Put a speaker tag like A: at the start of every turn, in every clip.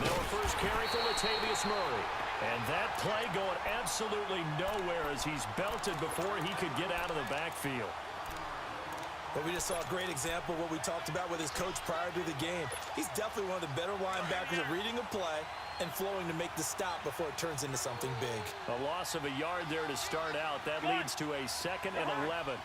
A: Now a first carry for Latavius Murray. And that play going absolutely nowhere as he's belted before he could get out of the backfield.
B: Well, we just saw a great example of what we talked about with his coach prior to the game. He's definitely one of the better linebackers at reading a play and flowing to make the stop before it turns into something big.
A: A loss of a yard there to start out. That leads to a 2nd and 11.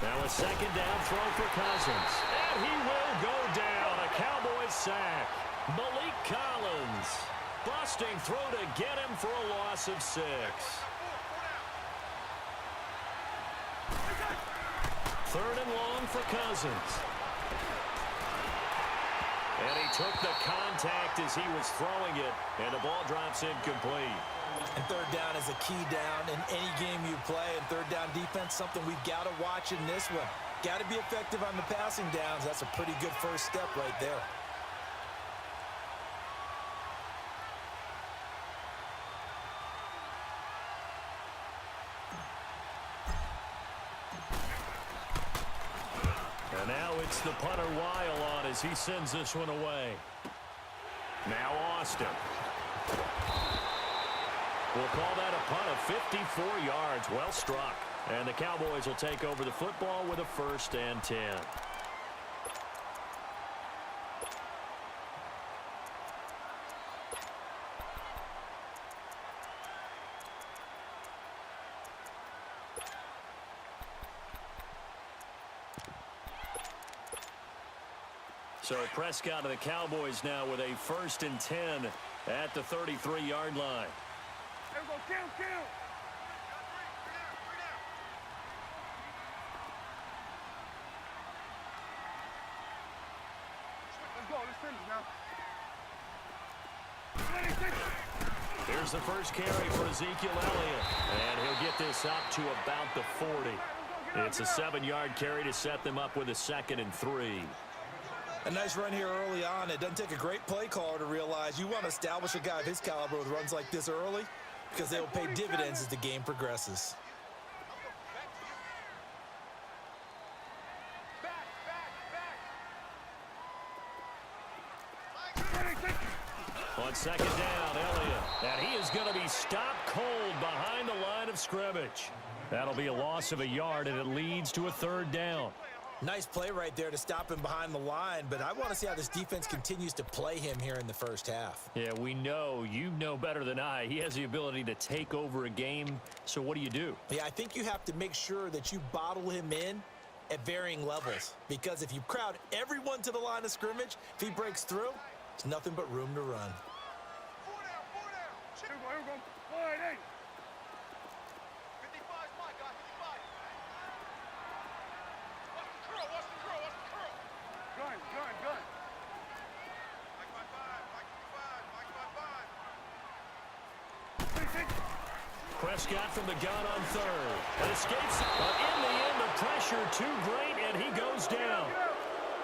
A: Now a 2nd down throw for Cousins. And he will go down. A Cowboys sack. Malik Collins busting through to get him for a loss of 6. 3rd and long for Cousins. And he took the contact as he was throwing it. And the ball drops incomplete.
B: And 3rd down is a key down in any game you play. And 3rd down defense, something we've got to watch in this one. Got to be effective on the passing downs. That's a pretty good first step right there.
A: And now it's the punter Weil on as he sends this one away. Now Austin. We'll call that a punt of 54 yards. Well struck. And the Cowboys will take over the football with a 1st and 10. So Prescott and the Cowboys now with a 1st and 10 at the 33-yard line.
C: Count. Let's go. Let's finish now.
A: Here's the first carry for Ezekiel Elliott. And he'll get this up to about the 40. It's a 7-yard carry to set them up with a 2nd and 3.
B: A nice run here early on. It doesn't take a great play caller to realize you want to establish a guy of his caliber with runs like this early because they will pay dividends as the game progresses.
A: On 2nd down, Elliott. And he is going to be stopped cold behind the line of scrimmage. That'll be a loss of a yard, and it leads to a 3rd down.
B: Nice play right there to stop him behind the line, but I want to see how this defense continues to play him here in the first half.
A: Yeah, we know. You know better than I. He has the ability to take over a game, so what do?
B: Yeah, I think you have to make sure that you bottle him in at varying levels, because if you crowd everyone to the line of scrimmage, if he breaks through, it's nothing but room to run.
C: Here we go. All right, hey. Gun.
A: Prescott from the gun on 3rd. Escapes, but in the end, the pressure too great, and he goes down.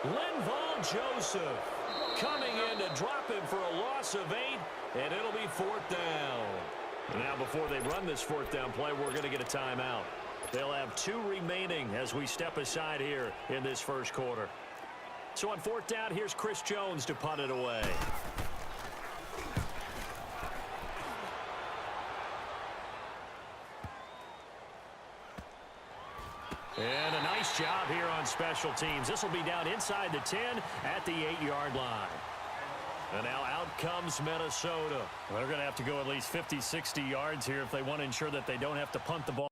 A: Linval Joseph coming in to drop him for a loss of 8, and it'll be 4th down. Now, before they run this 4th down play, we're going to get a timeout. They'll have 2 remaining as we step aside here in this first quarter. So on 4th down, here's Chris Jones to punt it away. And a nice job here on special teams. This will be down inside the 10 at the 8-yard line. And now out comes Minnesota. They're going to have to go at least 50, 60 yards here if they want to ensure that they don't have to punt the ball.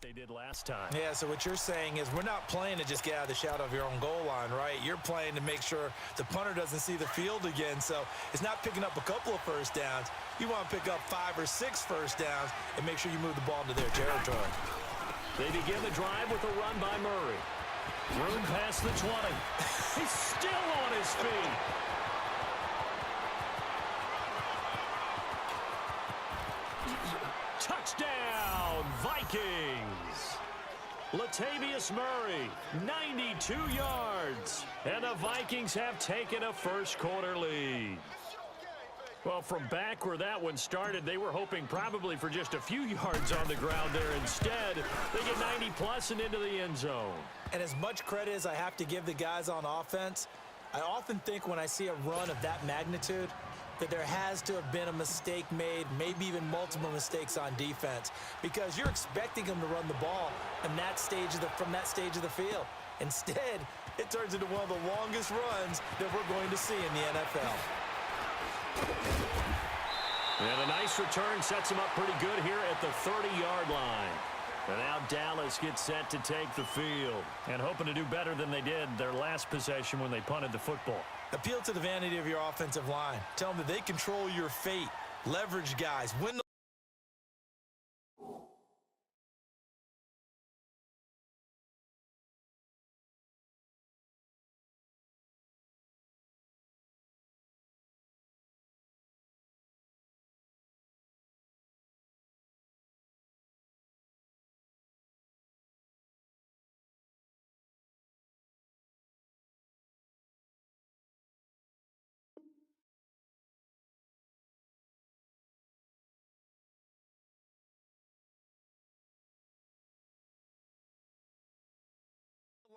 A: they did last time.
B: Yeah, so what you're saying is we're not playing to just get out of the shadow of your own goal line, right? You're playing to make sure the punter doesn't see the field again. So it's not picking up a couple of first downs. You want to pick up 5 or 6 first downs and make sure you move the ball into their territory.
A: They begin the drive with a run by Murray. Room past the 20. He's still on his feet. Touchdown, Vikings. Latavius Murray, 92 yards. And the Vikings have taken a first-quarter lead. Well, from back where that one started, they were hoping probably for just a few yards on the ground there. Instead, they get 90-plus and into the end zone.
B: And as much credit as I have to give the guys on offense, I often think when I see a run of that magnitude that there has to have been a mistake made, maybe even multiple mistakes on defense, because you're expecting them to run the ball from that stage of the field. Instead, it turns into one of the longest runs that we're going to see in the NFL.
A: And a nice return sets him up pretty good here at the 30-yard line. And now Dallas gets set to take the field and hoping to do better than they did their last possession when they punted the football.
B: Appeal to the vanity of your offensive line. Tell them that they control your fate. Leverage guys. Win the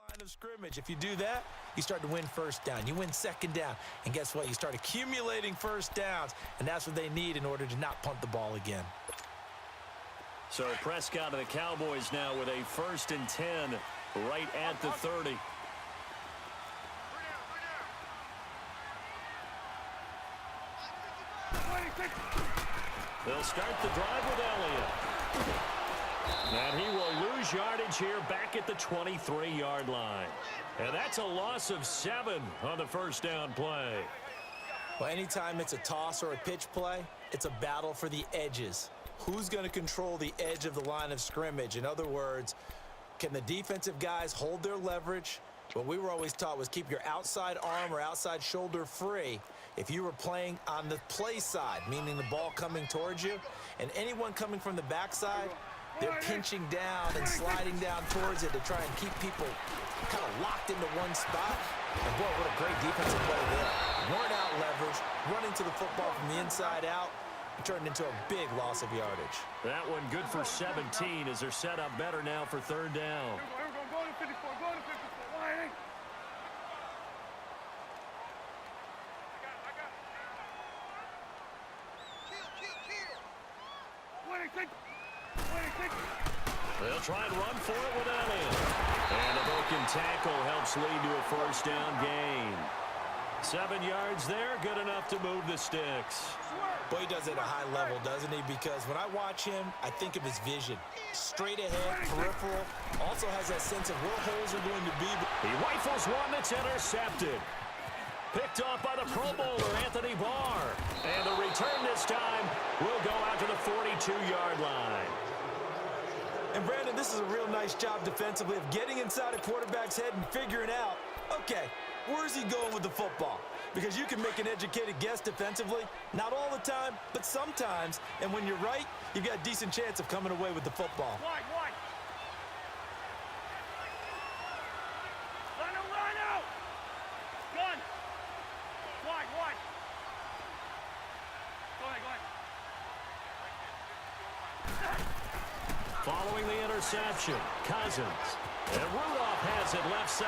B: line of scrimmage. If you do that, you start to win first down. You win second down. And guess what? You start accumulating first downs. And that's what they need in order to not punt the ball again.
A: So Prescott of the Cowboys now with a 1st and 10 right at the 30. They'll start the drive with Elliott. And he will lose yardage here back at the 23-yard line. And that's a loss of 7 on the first down play.
B: Well, anytime it's a toss or a pitch play, it's a battle for the edges. Who's going to control the edge of the line of scrimmage? In other words, can the defensive guys hold their leverage? What we were always taught was keep your outside arm or outside shoulder free if you were playing on the play side, meaning the ball coming towards you. And anyone coming from the backside, they're pinching down and sliding down towards it to try and keep people kind of locked into one spot. And boy, what a great defensive play there. Worn out leverage, running to the football from the inside out. It turned into a big loss of yardage.
A: That one good for 17 as they're set up better now for 3rd down.
C: Go to 54. Go to 54. Line. Kill.
A: They'll try and run for it with Elliott. And a broken tackle helps lead to a 1st down gain. 7 yards there, good enough to move the sticks.
B: Boy, he does it at a high level, doesn't he? Because when I watch him, I think of his vision. Straight ahead, peripheral, also has that sense of where holes are going to be.
A: He rifles one that's intercepted. Picked off by the Pro Bowler, Anthony Barr. And the return this time will go out to the 42-yard line.
B: And, Brandon, this is a real nice job defensively of getting inside a quarterback's head and figuring out, okay, where's he going with the football? Because you can make an educated guess defensively, not all the time, but sometimes. And when you're right, you've got a decent chance of coming away with the football.
C: Wide. Line out. Gun. Wide. Go ahead.
A: Following the interception, Cousins. And Rudolph has it left side.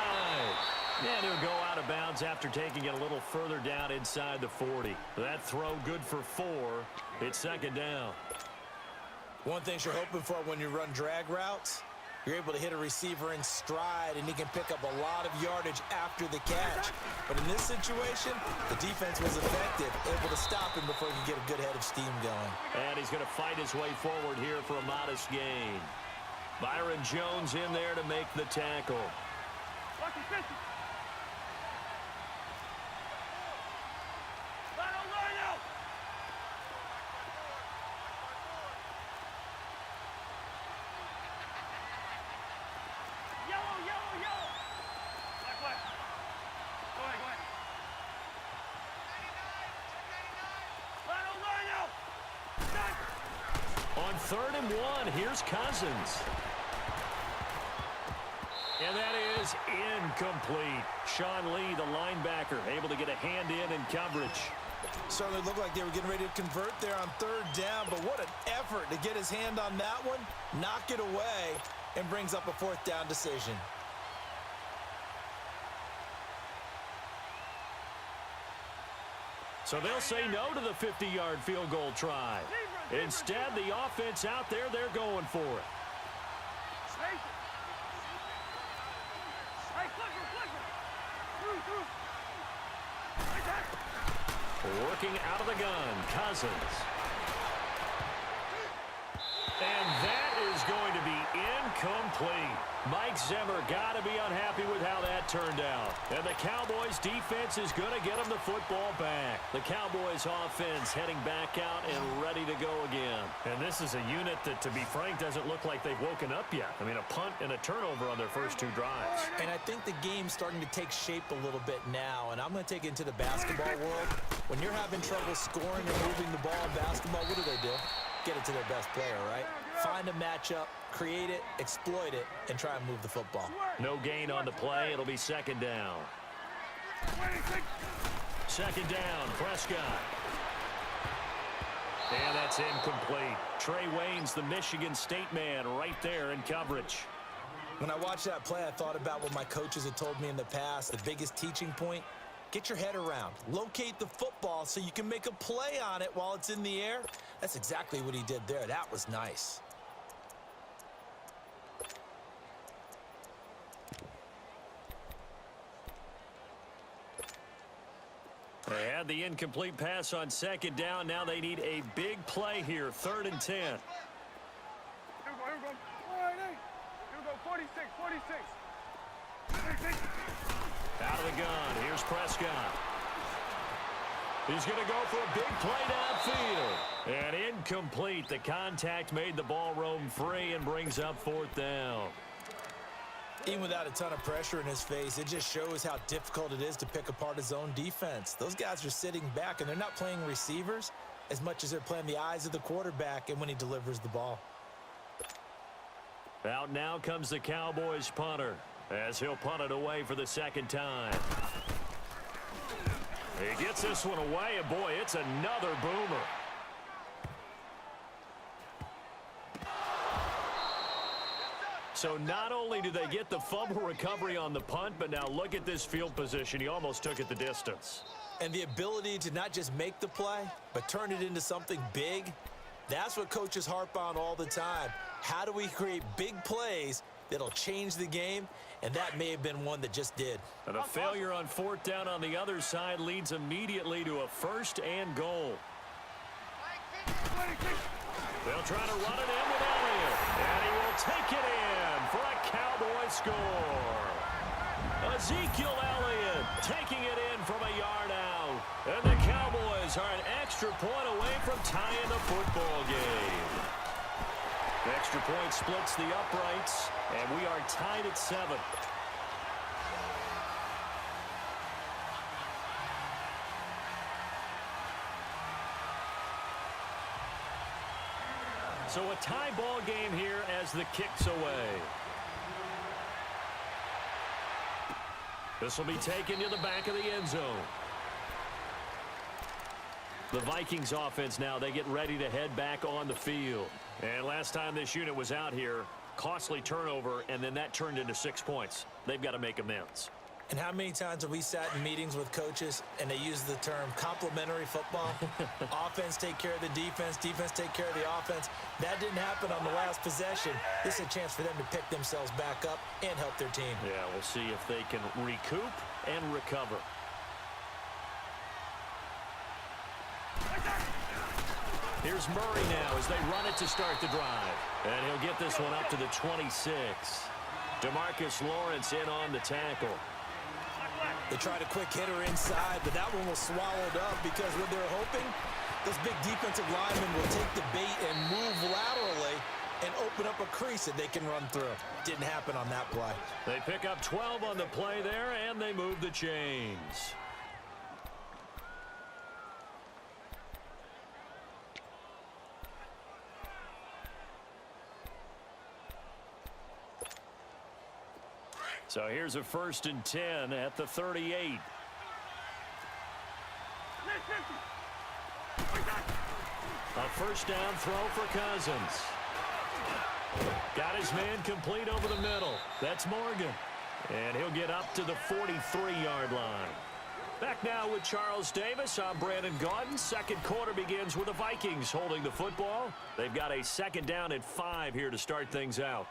A: And he'll go out of bounds after taking it a little further down inside the 40. That throw good for 4. It's 2nd down.
B: One thing you're hoping for when you run drag routes, you're able to hit a receiver in stride, and he can pick up a lot of yardage after the catch. But in this situation, the defense was effective, able to stop him before he could get a good head of steam going.
A: And he's going to fight his way forward here for a modest gain. Byron Jones in there to make the tackle.
C: Watch your 50. Line out. Yellow. Black. Go ahead. Line out.
A: On 3rd and 1, here's Cousins. And that is incomplete. Sean Lee, the linebacker, able to get a hand in coverage.
B: Certainly looked like they were getting ready to convert there on 3rd down, but what an effort to get his hand on that one, knock it away, and brings up a 4th down decision.
A: So they'll say no to the 50-yard field goal try. Instead, the offense out there, they're going for it. Working out of the gun, Cousins. And that is going to be incomplete. Mike Zimmer got to be unhappy with how that turned out. And the Cowboys defense is going to get them the football back. The Cowboys offense heading back out and ready to go again. And this is a unit that, to be frank, doesn't look like they've woken up yet. I mean, a punt and a turnover on their first 2 drives.
B: And I think the game's starting to take shape a little bit now, and I'm going to take it into the basketball world. When you're having trouble scoring and moving the ball in basketball, what do? Get it to their best player, right? Find a matchup, create it, exploit it, and try and move the football.
A: No gain on the play. It'll be 2nd down. 2nd down, Prescott. And that's incomplete. Trey Wayne's the Michigan State man right there in coverage.
B: When I watched that play, I thought about what my coaches had told me in the past. The biggest teaching point, get your head around. Locate the football so you can make a play on it while it's in the air. That's exactly what he did there. That was nice.
A: They had the incomplete pass on 2nd down. Now they need a big play here, 3rd and 10.
C: Here we go. Here we go, 46.
A: Out of the gun. Here's Prescott. He's going to go for a big play downfield. And incomplete. The contact made the ball roam free and brings up 4th down.
B: Even without a ton of pressure in his face, it just shows how difficult it is to pick apart his own defense. Those guys are sitting back, and they're not playing receivers as much as they're playing the eyes of the quarterback and when he delivers the ball.
A: Out now comes the Cowboys punter as he'll punt it away for the 2nd time. He gets this one away, and boy, it's another boomer. So not only do they get the fumble recovery on the punt, but now look at this field position. He almost took it the distance.
B: And the ability to not just make the play, but turn it into something big, that's what coaches harp on all the time. How do we create big plays that'll change the game? And that may have been one that just did.
A: And a failure on 4th down on the other side leads immediately to a 1st and goal. They'll try to run it in with Elliott. And he will take it in for a Cowboy score. Ezekiel Elliott taking it in from a yard out. And the Cowboys are an extra point away from tying the football game. The extra point splits the uprights, and we are tied at 7. So a tie ball game here as the kick's away. This will be taken to the back of the end zone. The Vikings offense now, they get ready to head back on the field. And last time this unit was out here, costly turnover, and then that turned into 6 points. They've got to make amends.
B: And how many times have we sat in meetings with coaches and they use the term complementary football? Offense take care of the defense, defense take care of the offense. That didn't happen on the last possession. This is a chance for them to pick themselves back up and help their team.
A: Yeah, we'll see if they can recoup and recover. Here's Murray now as they run it to start the drive. And he'll get this one up to the 26. DeMarcus Lawrence in on the tackle.
B: They tried a quick hitter inside, but that one was swallowed up because what they're hoping, those big defensive linemen will take the bait and move laterally and open up a crease that they can run through. Didn't happen on that play.
A: They pick up 12 on the play there, and they move the chains. So here's a 1st and 10 at the 38. A first down throw for Cousins. Got his man complete over the middle. That's Morgan. And he'll get up to the 43-yard line. Back now with Charles Davis. I'm Brandon Gaudin. Second quarter begins with the Vikings holding the football. They've got a second down at 5 here to start things out.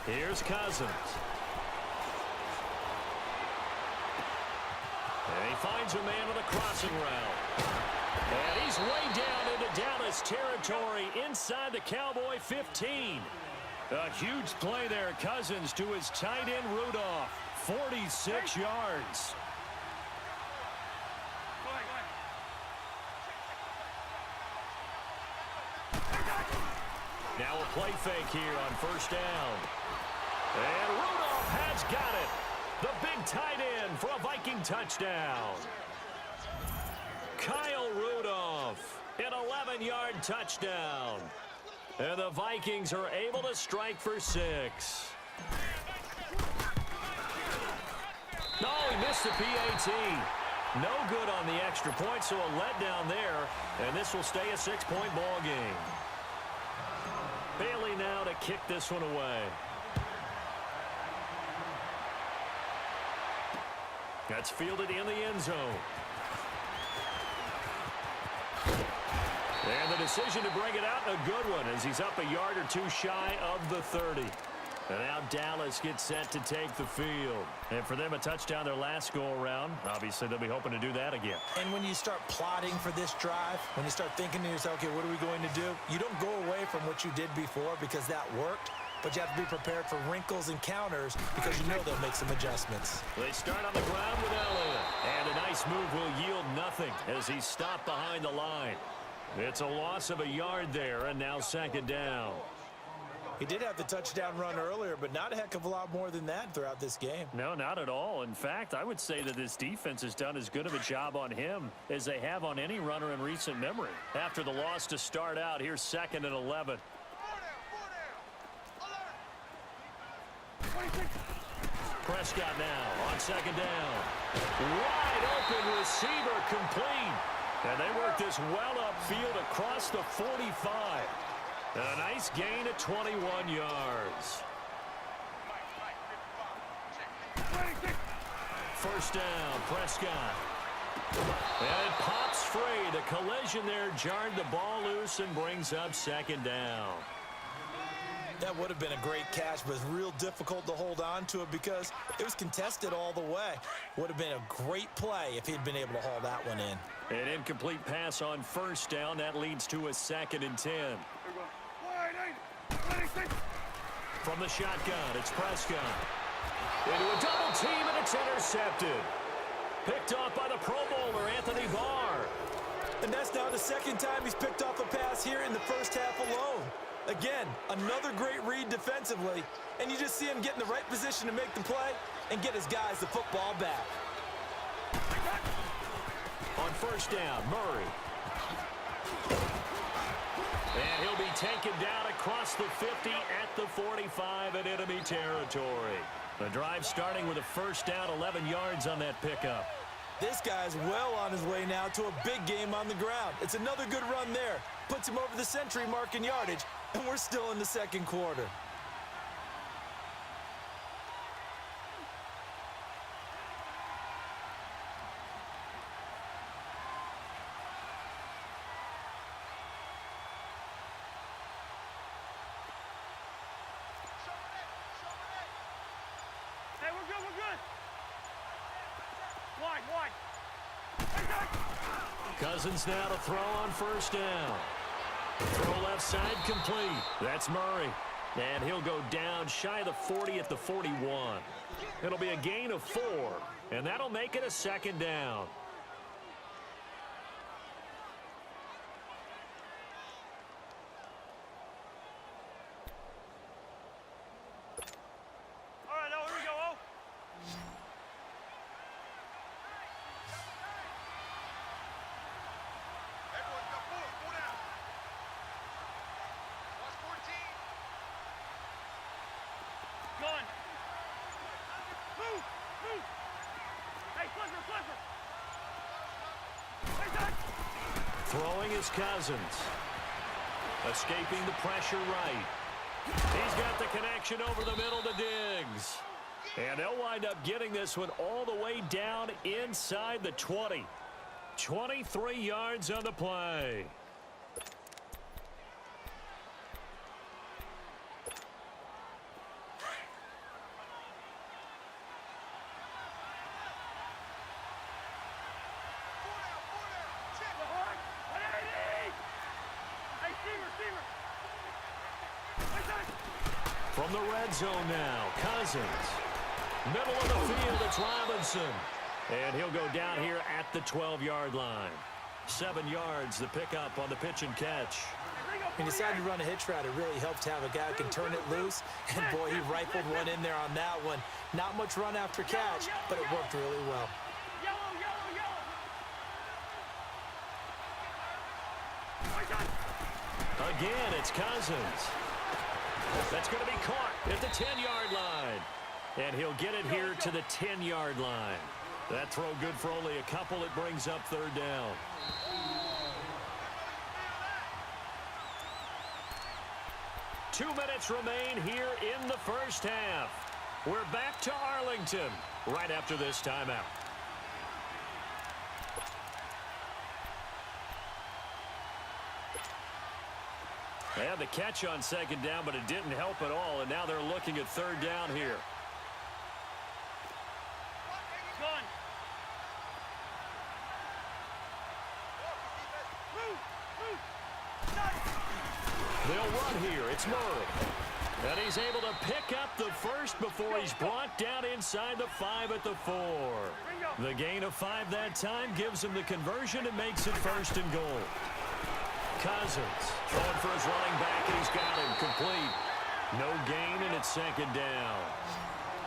A: Here's Cousins. And he finds a man on the crossing route. And he's way down into Dallas territory inside the Cowboy 15. A huge play there. Cousins to his tight end Rudolph. 46 yards. Now a play fake here on first down. And Rudolph has got it. The big tight end for a Viking touchdown. Kyle Rudolph, an 11-yard touchdown. And the Vikings are able to strike for 6. No, he missed the PAT. No good on the extra point, so a letdown there. And this will stay a 6-point ball game. Bailey now to kick this one away. That's fielded in the end zone. And the decision to bring it out, a good one, as he's up a yard or two shy of the 30. And now Dallas gets set to take the field. And for them, a touchdown their last go-around. Obviously, they'll be hoping to do that again.
B: And when you start plotting for this drive, when you start thinking to yourself, okay, what are we going to do? You don't go away from what you did before because that worked. But you have to be prepared for wrinkles and counters because you know they'll make some adjustments.
A: They start on the ground with Elliott. And a nice move will yield nothing as he's stopped behind the line. It's a loss of a yard there, and now second down.
B: He did have the touchdown run earlier, but not a heck of a lot more than that throughout this game.
A: No, not at all. In fact, I would say that this defense has done as good of a job on him as they have on any runner in recent memory. After the loss to start out, here's 2nd and 11. Prescott now on second down. Wide open receiver complete. And they work this well upfield across the 45. A nice gain of 21 yards. First down, Prescott. And it pops free. The collision there jarred the ball loose and brings up second down.
B: That would have been a great catch, but it's real difficult to hold on to it because it was contested all the way. Would have been a great play if he'd been able to haul that one in.
A: An incomplete pass on first down. That leads to a 2nd and 10. From the shotgun, it's Prescott. Into a double team, and it's intercepted. Picked off by the Pro Bowler, Anthony Barr.
B: And that's now the second time he's picked off a pass here in the first half alone. Again, another great read defensively, and you just see him get in the right position to make the play and get his guys the football back.
A: On first down, Murray. And he'll be taken down across the 50 at the 45 in enemy territory. The drive starting with a first down, 11 yards on that pickup.
B: This guy's well on his way now to a big game on the ground. It's another good run there. Puts him over the century mark in yardage, and we're still in the second quarter.
A: Cousins now to throw on first down. Throw left side complete. That's Murray. And he'll go down shy of the 40 at the 41. It'll be a gain of 4, and that'll make it a second down.
C: All right, now here we go, oh. Everyone go forward, go down. Watch 14. Gun. Move, move. Hey, flipper. Hey, Doug.
A: Throwing is Cousins. Escaping the pressure right. He's got the connection over the middle to Diggs. And they'll wind up getting this one all the way down inside the 20. 23 yards on the play. From the red zone now, Cousins. Middle of the field, it's Robinson. And he'll go down here at the 12-yard line. 7 yards, the pickup on the pitch and catch.
B: He decided to run a hitch route. It really helped to have a guy who can turn it loose. And, boy, he rifled one in there on that one. Not much run after catch, but it worked really well.
A: Again, it's Cousins. That's going to be caught at the 10-yard line. And he'll get it here to the 10-yard line. That throw good for only a couple. It brings up third down. Two minutes remain here in the first half. We're back to Arlington right after this timeout. They had the catch on second down, but it didn't help at all, and now they're looking at third down here. They'll run here. It's Murray. And he's able to pick up the first before he's brought down inside the 5 at the 4. The gain of 5 that time gives him the conversion and makes it first and goal. Cousins throwing for his running back, and he's got him complete. No gain, and it's second down.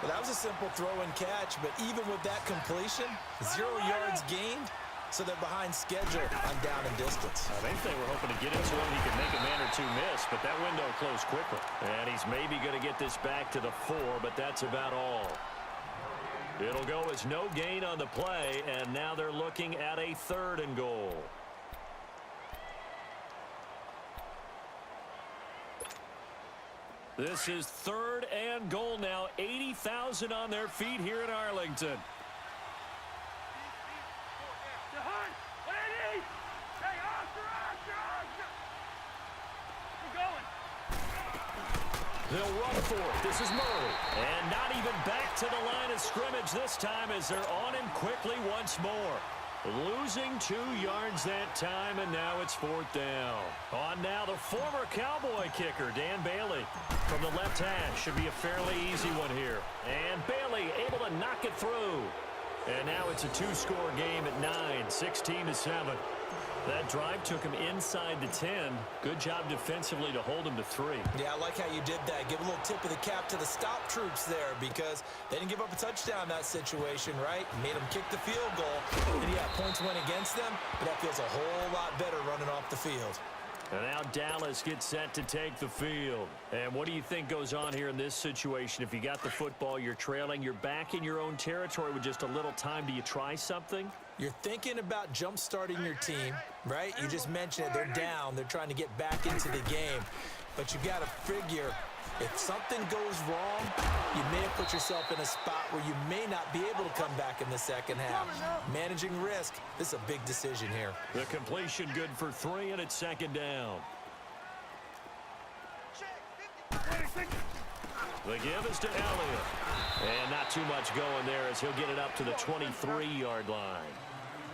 B: Well, that was a simple throw and catch, but even with that completion, 0 yards gained, so they're behind schedule on down and distance.
A: I think they were hoping to get it to him. He could make a man or two miss, but that window closed quickly. And he's maybe going to get this back to the 4, but that's about all. It'll go as no gain on the play, and now they're looking at a third and goal. This is third and goal now. 80,000 on their feet here in Arlington. They'll run for it. This is Murray. And not even back to the line of scrimmage this time as they're on him quickly once more. Losing 2 yards that time, and now it's fourth down. On now the former Cowboy kicker, Dan Bailey. From the left hash, should be a fairly easy one here. And Bailey able to knock it through. And now it's a 2-score game at 9, 16-7. That drive took him inside the 10. Good job defensively to hold him to 3.
B: Yeah, I like how you did that. Give a little tip of the cap to the stop troops there because they didn't give up a touchdown in that situation, right? Made them kick the field goal. And yeah, points went against them, but that feels a whole lot better running off the field.
A: And now Dallas gets set to take the field. And what do you think goes on here in this situation? If you got the football, you're trailing, you're back in your own territory with just a little time. Do you try something?
B: You're thinking about jump-starting your team, right? You just mentioned it. They're down. They're trying to get back into the game. But you got to figure if something goes wrong, you may have put yourself in a spot where you may not be able to come back in the second half. Managing risk, this is a big decision here.
A: The completion good for 3, and it's second down. The give is to Elliott. And not too much going there as he'll get it up to the 23-yard line.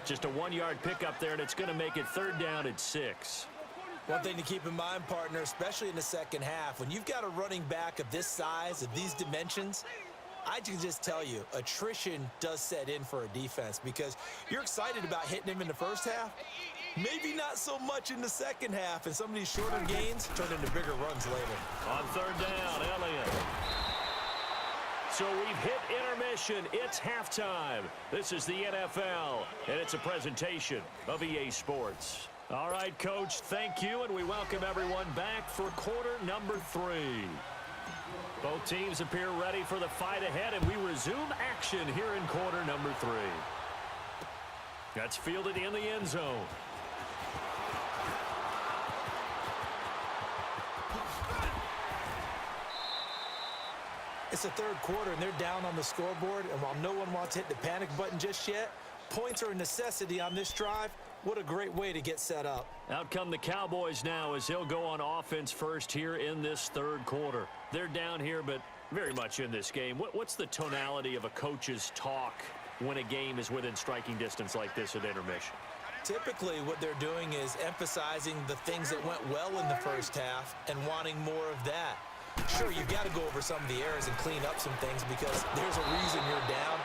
A: Just a 1-yard pickup there, and it's going to make it 3rd down and 6.
B: One thing to keep in mind, partner, especially in the second half, when you've got a running back of this size, of these dimensions, I can just tell you, attrition does set in for a defense because you're excited about hitting him in the first half, maybe not so much in the second half, and some of these shorter gains turn into bigger runs later.
A: On 3rd down, Elliott. So we've hit intermission. It's halftime. This is the NFL, and it's a presentation of EA Sports. All right, Coach, thank you, and we welcome everyone back for quarter number 3. Both teams appear ready for the fight ahead, and we resume action here in quarter number 3. That's fielded in the end zone.
B: It's the 3rd quarter, and they're down on the scoreboard, and while no one wants to hit the panic button just yet, points are a necessity on this drive. What a great way to get set up.
A: Out come the Cowboys now as they'll go on offense first here in this 3rd quarter. They're down here, but very much in this game. What's the tonality of a coach's talk when a game is within striking distance like this at intermission?
B: Typically, what they're doing is emphasizing the things that went well in the first half and wanting more of that. Sure, you've got to go over some of the errors and clean up some things because there's a reason you're down.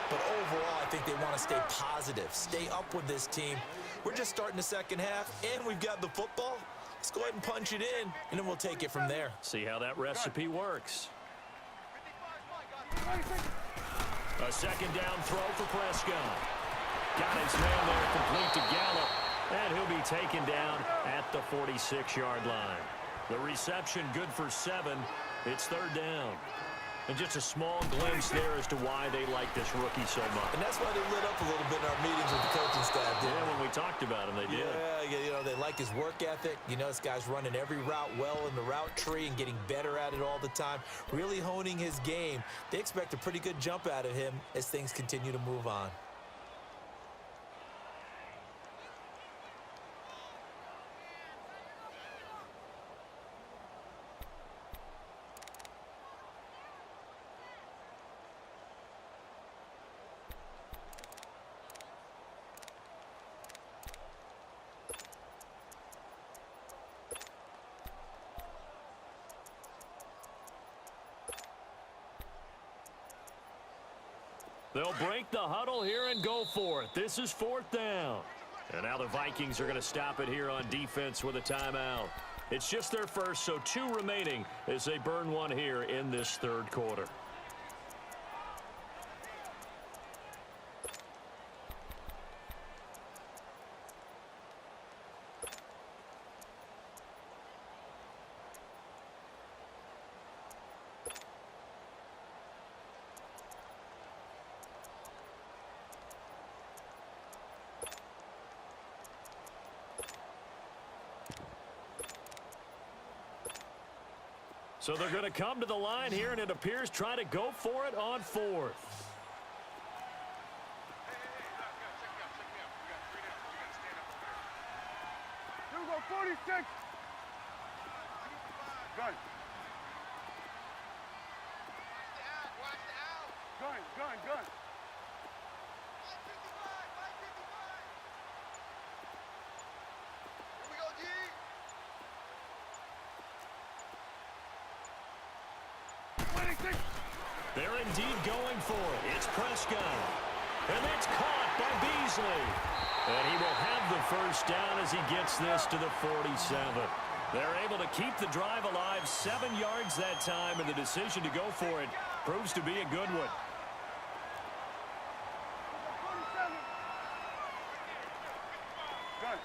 B: But overall, I think they want to stay positive, stay up with this team. We're just starting the second half, and we've got the football. Let's go ahead and punch it in, and then we'll take it from there.
A: See how that recipe works. A 2nd down throw for Prescott. Got his man there, complete to Gallup, and he'll be taken down at the 46-yard line. The reception good for 7. It's 3rd down. And just a small glimpse there as to why they like this rookie so much.
B: And that's why they lit up a little bit in our meetings with the coaching staff.
A: Yeah, when we talked about him, they did.
B: Yeah, you know, they like his work ethic. You know, this guy's running every route well in the route tree and getting better at it all the time, really honing his game. They expect a pretty good jump out of him as things continue to move on.
A: They'll break the huddle here and go for it. This is 4th down. And now the Vikings are going to stop it here on defense with a timeout. It's just their first, so 2 remaining as they burn one here in this 3rd quarter. So they're going to come to the line here, and it appears try to go for it on 4th.
C: You go 46. Gun. Gun. Here we go, G.
A: They're indeed going for it. It's Prescott. And that's caught by Beasley. And he will have the 1st down as he gets this to the 47. They're able to keep the drive alive, 7 yards that time, and the decision to go for it proves to be a good one.
C: Gun.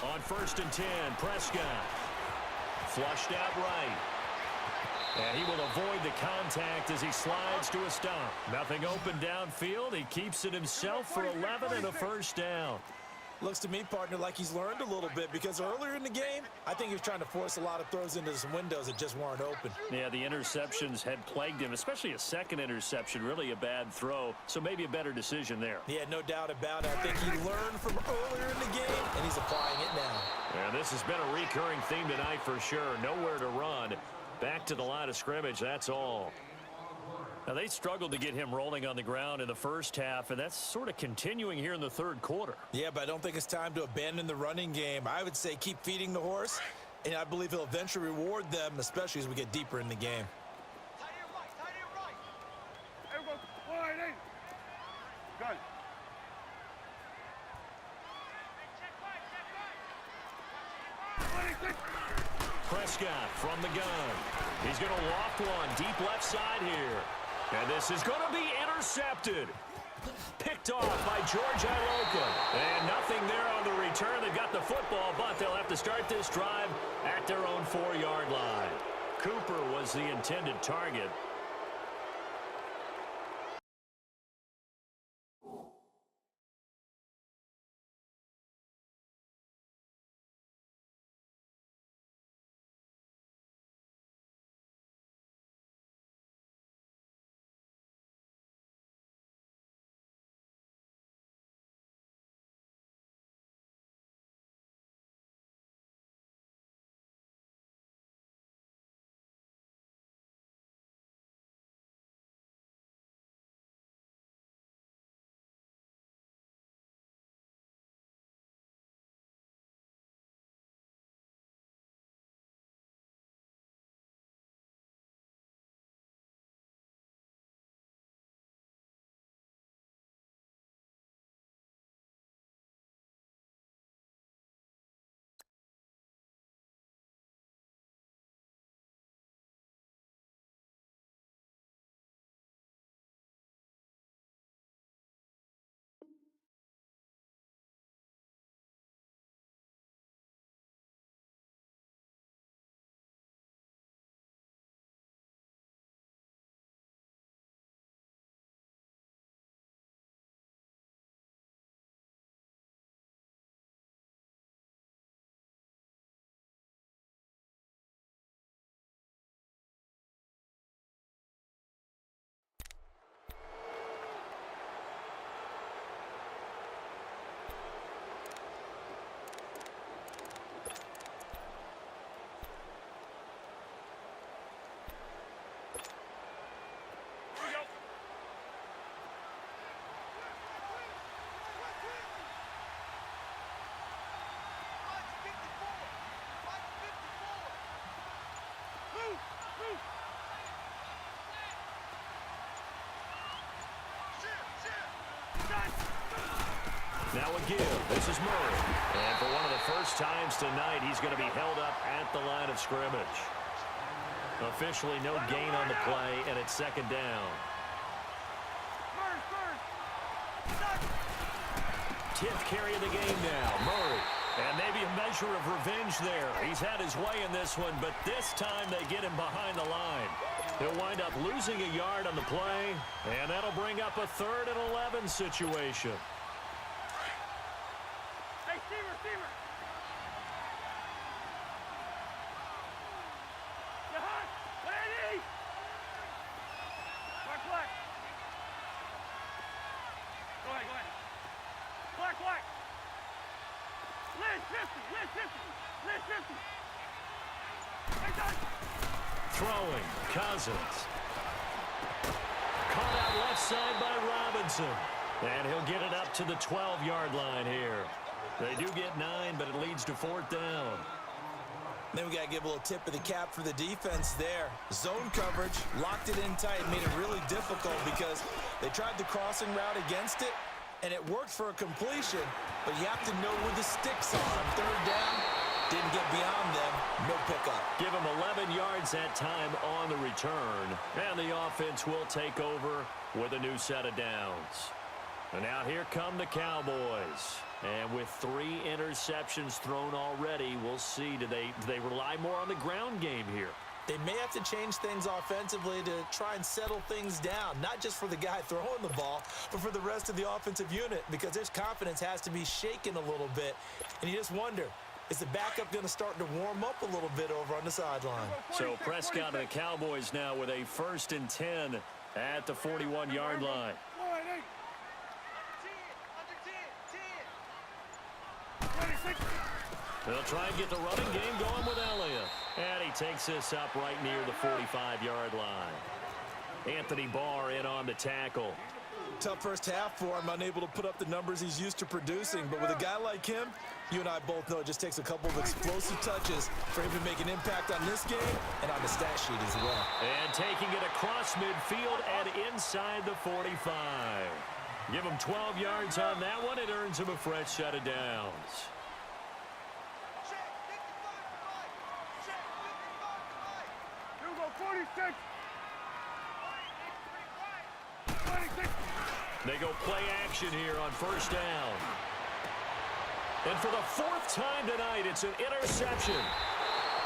A: On 1st and 10, Prescott. Flushed out right. And he will avoid the contact as he slides to a stop. Nothing open downfield. He keeps it himself for 11 and a 1st down.
B: Looks to me, partner, like he's learned a little bit because earlier in the game, I think he was trying to force a lot of throws into some windows that just weren't open.
A: Yeah, the interceptions had plagued him, especially a second interception, really a bad throw, so maybe a better decision there.
B: Yeah, no doubt about it. I think he learned from earlier in the game, and he's applying it now.
A: And this has been a recurring theme tonight for sure. Nowhere to run. Back to the line of scrimmage, that's all. Now, they struggled to get him rolling on the ground in the first half, and that's sort of continuing here in the third quarter.
B: Yeah, but I don't think it's time to abandon the running game. I would say keep feeding the horse, and I believe he'll eventually reward them, especially as we get deeper in the game.
C: Tight end right, tight end right. There we go. Wide eight. Gun.
A: Prescott from the gun. He's going to loft one deep left side here. And this is going to be intercepted. Picked off by George Iloka. And nothing there on the return. They've got the football, but they'll have to start this drive at their own 4-yard line. Cooper was the intended target. Now a give. This is Murray. And for one of the first times tonight, he's going to be held up at the line of scrimmage. Officially no gain on the play, and it's second down. 10th carry of the game now. Murray. And maybe a measure of revenge there. He's had his way in this one, but this time they get him behind the line. He'll wind up losing a yard on the play, and that'll bring up a 3rd and 11 situation.
C: Hey, receiver. Jahan, ready? Black. Go ahead. Black. Liz 50. Hey, done.
A: Throwing, Cousins. Caught out left side by Robinson. And he'll get it up to the 12-yard line here. They do get 9, but it leads to 4th down.
B: Then we got to give a little tip of the cap for the defense there. Zone coverage, locked it in tight, made it really difficult because they tried the crossing route against it, and it worked for a completion, but you have to know where the sticks are. On 3rd down, didn't get beyond them, no pickup.
A: Give them 11 yards that time on the return, and the offense will take over with a new set of downs. And now here come the Cowboys. And with 3 interceptions thrown already, we'll see, do they rely more on the ground game here?
B: They may have to change things offensively to try and settle things down, not just for the guy throwing the ball, but for the rest of the offensive unit, because his confidence has to be shaken a little bit. And you just wonder, is the backup going to start to warm up a little bit over on the sideline?
A: So Prescott and the Cowboys now with a 1st and 10 at the 41-yard line. They'll try and get the running game going with Elliott. And he takes this up right near the 45-yard line. Anthony Barr in on the tackle.
B: Tough first half for him, unable to put up the numbers he's used to producing. But with a guy like him, you and I both know it just takes a couple of explosive touches for him to make an impact on this game and on the stat sheet as well.
A: And taking it across midfield and inside the 45. Give him 12 yards on that one. It earns him a fresh set of downs.
C: You go 46. 26.
A: They go play action here on 1st down. And for the 4th time tonight, it's an interception.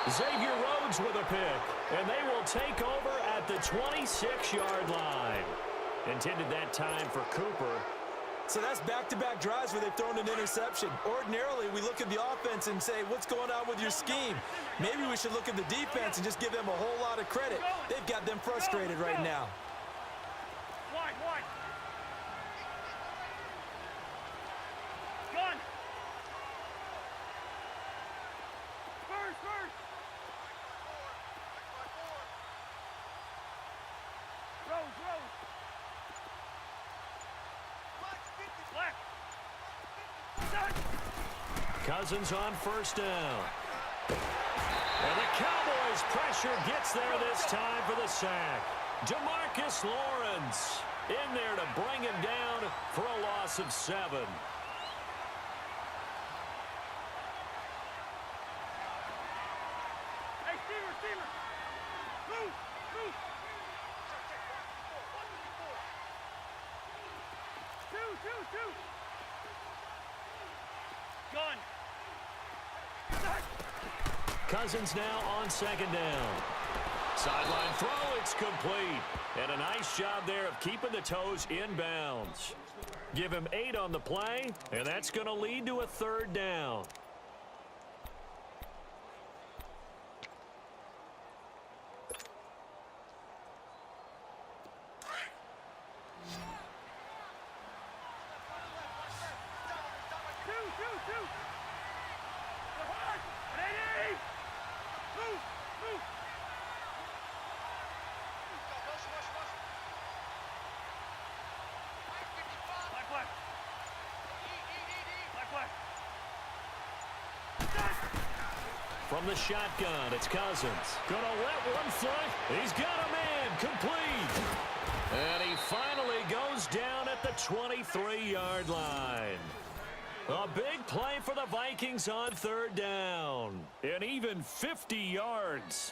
A: Xavier Rhodes with a pick. And they will take over at the 26-yard line. Intended that time for Cooper.
B: So that's back-to-back drives where they've thrown an interception. Ordinarily, we look at the offense and say, what's going on with your scheme? Maybe we should look at the defense and just give them a whole lot of credit. They've got them frustrated right now.
C: Wide, wide. Gun. First. Rose. Left.
A: Cousins on 1st down. And the Cowboys' pressure gets there this time for the sack. DeMarcus Lawrence in there to bring him down for a loss of 7.
C: Hey, Steamer. Move. Two. Gun.
A: Cousins now on 2nd down. Sideline throw, it's complete. And a nice job there of keeping the toes in bounds. Give him 8 on the play, and that's going to lead to a 3rd down.
C: Two. Ready. Move.
A: From the shotgun, it's Cousins. Gonna let one fly. He's got a man complete. And he finally goes down at the 23-yard line. A big play for the Vikings on 3rd down. And even 50 yards.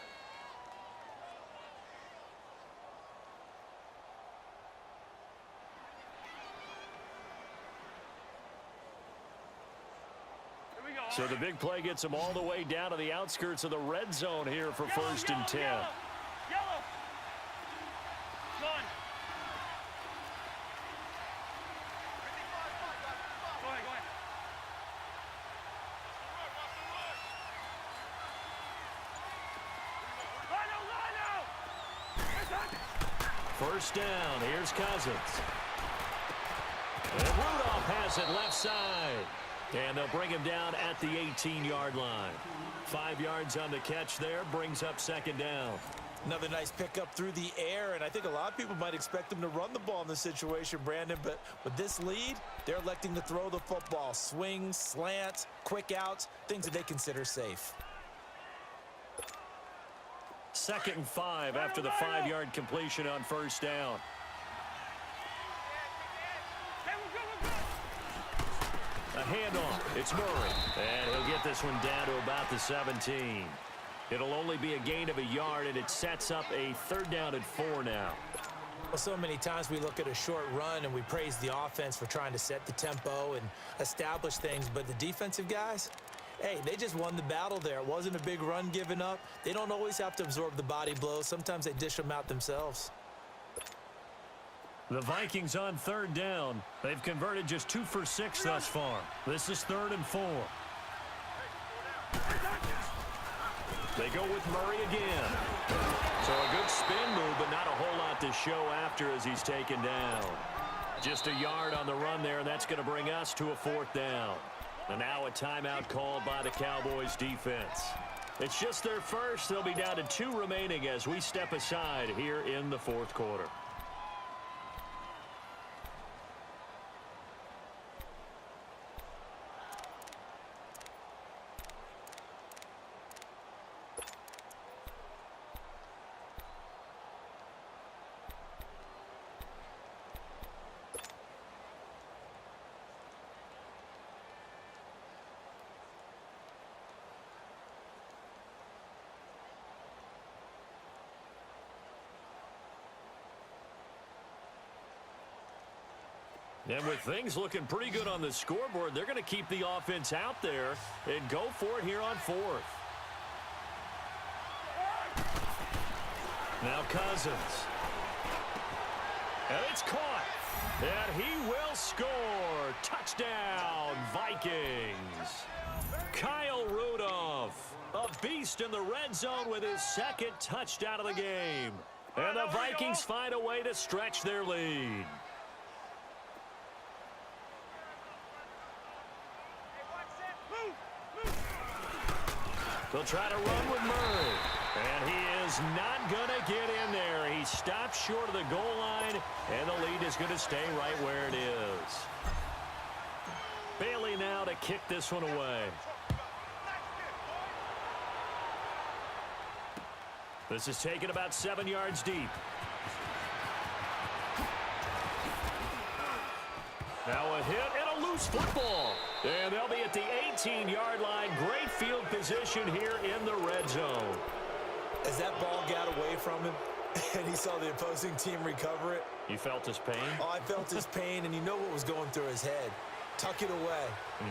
A: So the big play gets them all the way down to the outskirts of the red zone here for 1st and 10.
C: Yellow. Gun. Go ahead. Line out.
A: 1st down. Here's Cousins. And Rudolph has it left side. And they'll bring him down at the 18-yard line. 5 yards on the catch there, brings up 2nd down.
B: Another nice pickup through the air, and I think a lot of people might expect them to run the ball in this situation, Brandon, but with this lead, they're electing to throw the football. Swings, slants, quick outs, things that they consider safe.
A: 2nd and 5 after the 5-yard completion on 1st down. A handoff. It's Murray. And he'll get this one down to about the 17. It'll only be a gain of a yard, and it sets up a 3rd down and 4 now.
B: Well, so many times we look at a short run and we praise the offense for trying to set the tempo and establish things, but the defensive guys, Hey, they just won the battle there. It wasn't a big run given up. They don't always have to absorb the body blows. Sometimes they dish them out themselves.
A: The Vikings on third down. They've converted just 2 for 6 thus far. This is 3rd and 4. They go with Murray again. So a good spin move, but not a whole lot to show after as he's taken down. Just a yard on the run there, and that's going to bring us to a 4th down. And now a timeout called by the Cowboys defense. It's just their first. They'll be down to 2 remaining as we step aside here in the 4th quarter. And with things looking pretty good on the scoreboard, they're going to keep the offense out there and go for it here on 4th. Now Cousins. And it's caught. And he will score. Touchdown, Vikings. Kyle Rudolph, a beast in the red zone with his 2nd touchdown of the game. And the Vikings find a way to stretch their lead. They'll try to run with Murray. And he is not going to get in there. He stops short of the goal line, and the lead is going to stay right where it is. Bailey now to kick this one away. This is taken about 7 yards deep. Now a hit and a loose football. And they'll be at the 18-yard line. Great field position here in the red zone.
B: As that ball got away from him and he saw the opposing team recover it.
A: You felt his pain?
B: Oh, I felt his pain, and you know what was going through his head. Tuck it away.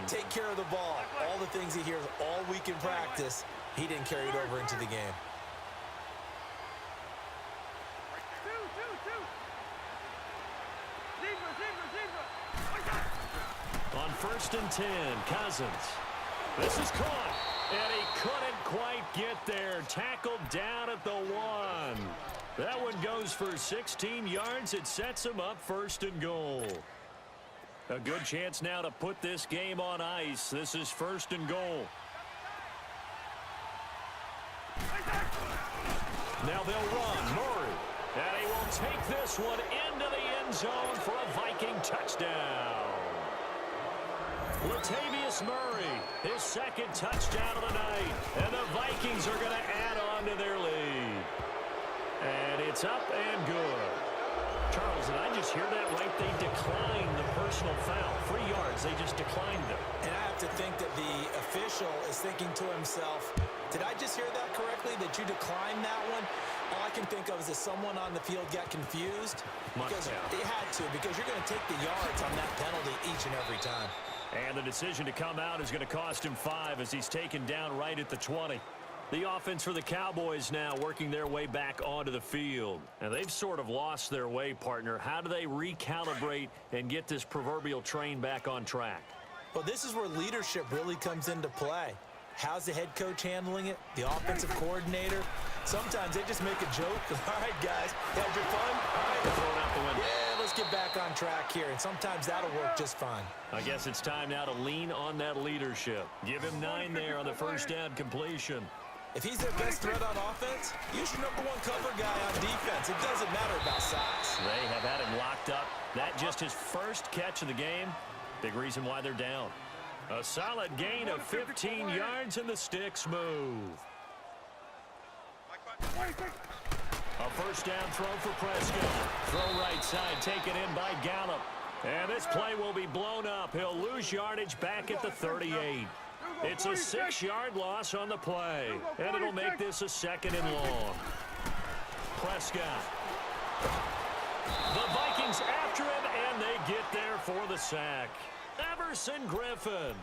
B: Take care of the ball. All the things he hears all week in practice, he didn't carry it over into the game.
A: On 1st and 10, Cousins. This is caught, and he couldn't quite get there. Tackled down at the 1. That one goes for 16 yards. It sets him up 1st and goal. A good chance now to put this game on ice. This is 1st and goal. Now they'll run. Murray. And he will take this one into the end zone for a Viking touchdown. Latavius Murray, his 2nd touchdown of the night. And the Vikings are going to add on to their lead. And it's up and good. Charles, did I just hear that right? They declined the personal foul. 3 yards, they just declined them.
B: And I have to think that the official is thinking to himself, did I just hear that correctly, that you declined that one? All I can think of is that someone on the field got confused. Because they had to, because you're going to take the yards on that penalty each and every time.
A: And the decision to come out is going to cost him 5 as he's taken down right at the 20. The offense for the Cowboys now working their way back onto the field. And they've sort of lost their way, partner. How do they recalibrate and get this proverbial train back on track?
B: Well, this is where leadership really comes into play. How's the head coach handling it? The offensive coordinator? Sometimes they just make a joke. All right, guys, had your fun? All right,
A: throw it out the window.
B: Yeah, let's get back on track here. And sometimes that'll work just fine.
A: I guess it's time now to lean on that leadership. Give him 9 there on the 1st down completion.
B: If he's their best threat on offense, use your #1 cover guy on defense. It doesn't matter about size.
A: They have had him locked up. That just his first catch of the game. Big reason why they're down. A solid gain of 15 yards, and the sticks move. A 1st down throw for Prescott. Throw right side, taken in by Gallup. And this play will be blown up. He'll lose yardage back at the 38. It's a 6-yard loss on the play, and it'll make this a 2nd and long. Prescott. The Vikings after him, and they get there for the sack. Everson Griffin.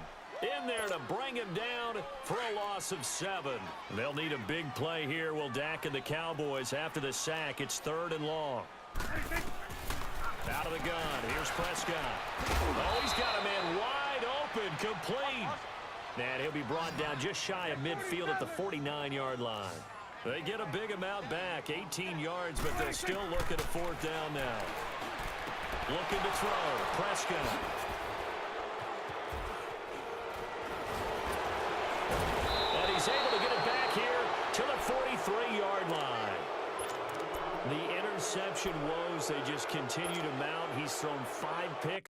A: in there to bring him down for a loss of 7. They'll need a big play here. Will Dak and the Cowboys after the sack. It's 3rd and long. Out of the gun. Here's Prescott. Oh, he's got a man wide open. Complete. And he'll be brought down just shy of midfield at the 49-yard line. They get a big amount back, 18 yards, but they'll still look at a 4th down now. Looking to throw. Prescott. And he's able to get it back here to the 43-yard line. The interception woes, they just continue to mount. He's thrown 5 picks.